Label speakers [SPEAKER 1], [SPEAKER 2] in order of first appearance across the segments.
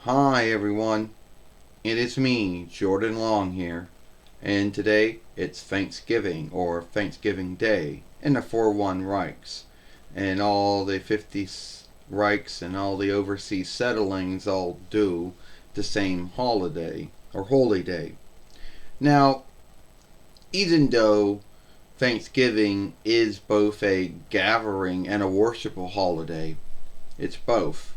[SPEAKER 1] Hi everyone, it is me, Jordan Long here, and today it's Thanksgiving or Thanksgiving Day in the 4-1 Reichs, and all the 50 Reichs and all the overseas settlings all do the same holiday or holy day. Now, even though Thanksgiving is both a gathering and a worshipful holiday, it's both.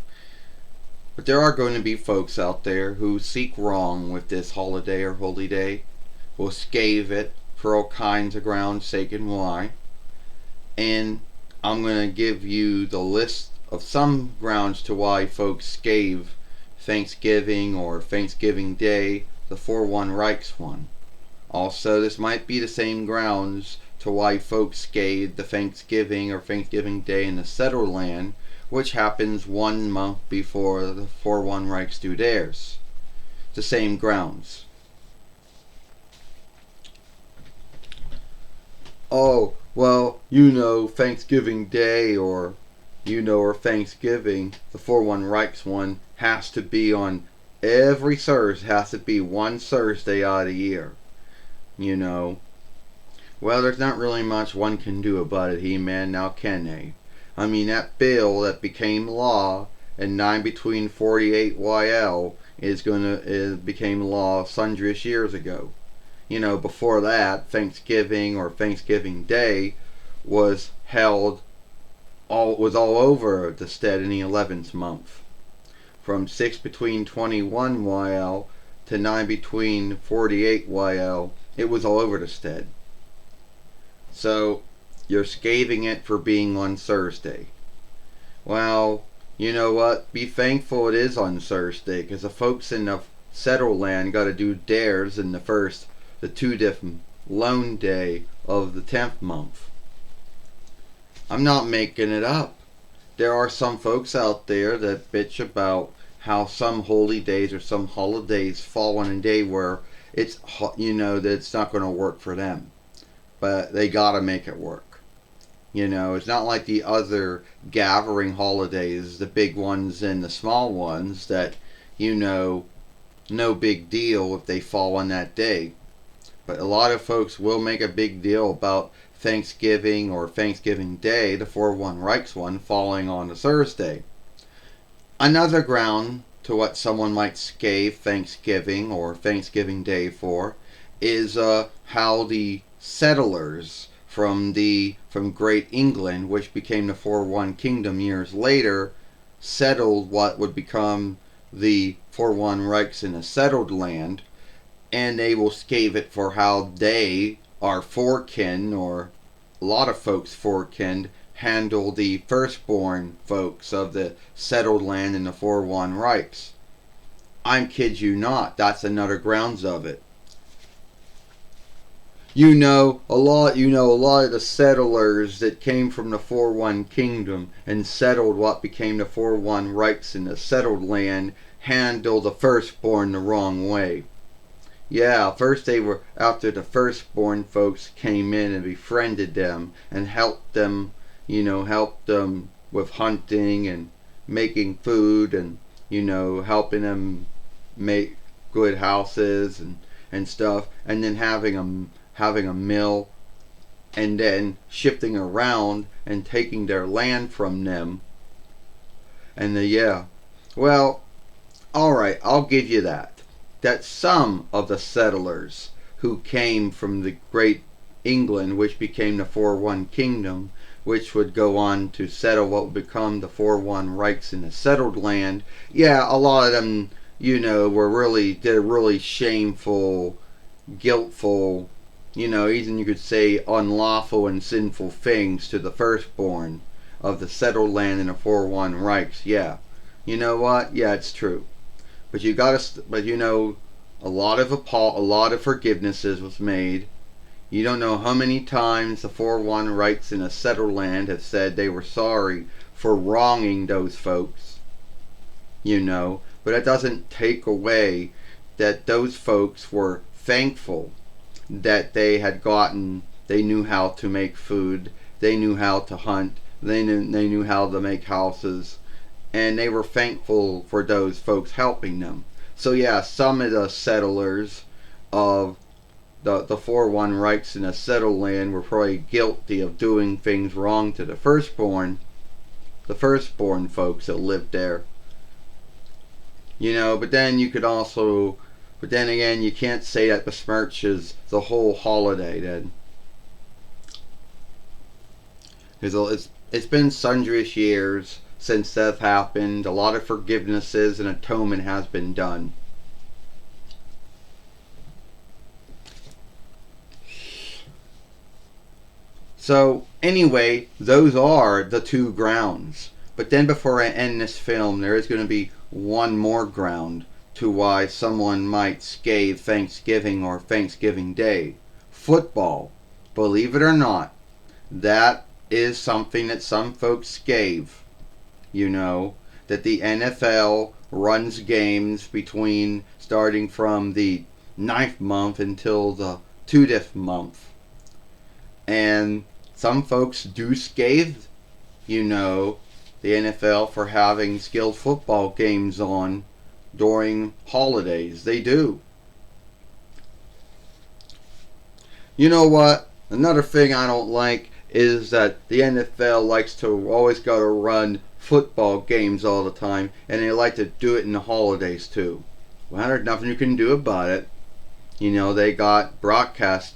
[SPEAKER 1] But there are going to be folks out there who seek wrong with this holiday or holy day, will scathe it for all kinds of grounds, sake and why. And I'm going to give you the list of some grounds to why folks scathe Thanksgiving or Thanksgiving Day, the 4-1 Reichs one. Also, this might be the same grounds to why folks scathe the Thanksgiving or Thanksgiving Day in the settled land, which happens 1 month before the 4-1 Reichs do theirs. The same grounds. Oh, well, Thanksgiving Day or Thanksgiving, the 4-1 Reichs one has to be on every Thursday, has to be one Thursday out of the year. Well, there's not really much one can do about it, He-Man, now can they? I mean, that bill that became law in 9 between 48 YL became law sundry years ago. Before that, Thanksgiving or Thanksgiving Day was held all over the stead in the 11th month. From 6 between 21 YL to 9 between 48 YL, it was all over the stead. So, you're scathing it for being on Thursday. Well, you know what? Be thankful it is on Thursday, because the folks in the settled land got to do theirs in the 2 different lone day of the 10th month. I'm not making it up. There are some folks out there that bitch about how some holy days or some holidays fall on a day where it's that it's not going to work for them, but they gotta make it work. It's not like the other gathering holidays, the big ones and the small ones, that no big deal if they fall on that day. But a lot of folks will make a big deal about Thanksgiving or Thanksgiving Day, the 4-1 Reichs one, falling on a Thursday. Another ground to what someone might scathe Thanksgiving or Thanksgiving Day for is how the settlers from Great England, which became the 4-1 Kingdom years later, settled what would become the 4-1 Reichs in a settled land, and they will scathe it for how they are forekin, or a lot of folks forekin, handle the firstborn folks of the settled land in the 4-1 Reichs. I'm kid you not, that's another grounds of it. A lot of the settlers that came from the 4-1 Kingdom and settled what became the 4-1 Reichs in the settled land handled the firstborn the wrong way. Yeah, first after the firstborn folks came in and befriended them and helped them with hunting and making food and, helping them make good houses and stuff, and then having a mill, and then shifting around and taking their land from them. And well, alright, I'll give you that some of the settlers who came from the Great England, which became the 4-1 Kingdom, which would go on to settle what would become the 4-1 Reichs in the settled land, a lot of them, did a really shameful, guiltful, even you could say unlawful and sinful things to the firstborn of the settled land in the 4-1 Reichs. Yeah. You know what? Yeah, it's true. But a lot of forgivenesses was made. You don't know how many times the 4-1 Reichs in a settled land have said they were sorry for wronging those folks. But that doesn't take away that those folks were thankful that they knew how to make food, they knew how to hunt, they knew how to make houses, and they were thankful for those folks helping them. So yeah, some of the settlers of the 4-1 rights in the settled land were probably guilty of doing things wrong to the firstborn folks that lived there. But then you could also, but then again, you can't say that besmirches the whole holiday then. Because it's been sundrous years since that happened. A lot of forgivenesses and atonement has been done. So, anyway, those are the two grounds. But then before I end this film, there is going to be one more ground to why someone might scathe Thanksgiving or Thanksgiving Day. Football. Believe it or not, that is something that some folks scathe. That the NFL runs games starting from the 9th month until the 20th month. And some folks do scathe, the NFL for having skilled football games on during holidays. They do. You know what? Another thing I don't like is that the NFL likes to always go to run football games all the time, and they like to do it in the holidays too. Well, there's nothing you can do about it. They got broadcast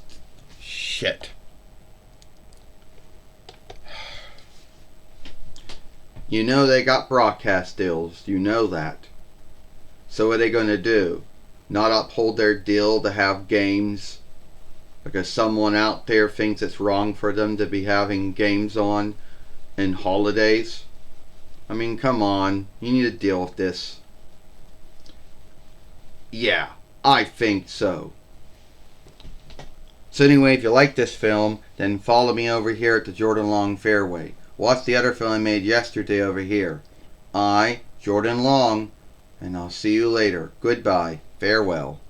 [SPEAKER 1] shit. They got broadcast deals. You know that. So what are they going to do? Not uphold their deal to have games? Because someone out there thinks it's wrong for them to be having games on in holidays? I mean, come on. You need to deal with this. Yeah, I think so. So anyway, if you like this film, then follow me over here at the Jordan Long Fairway. Watch the other film I made yesterday over here. I, Jordan Long, and I'll see you later. Goodbye. Farewell.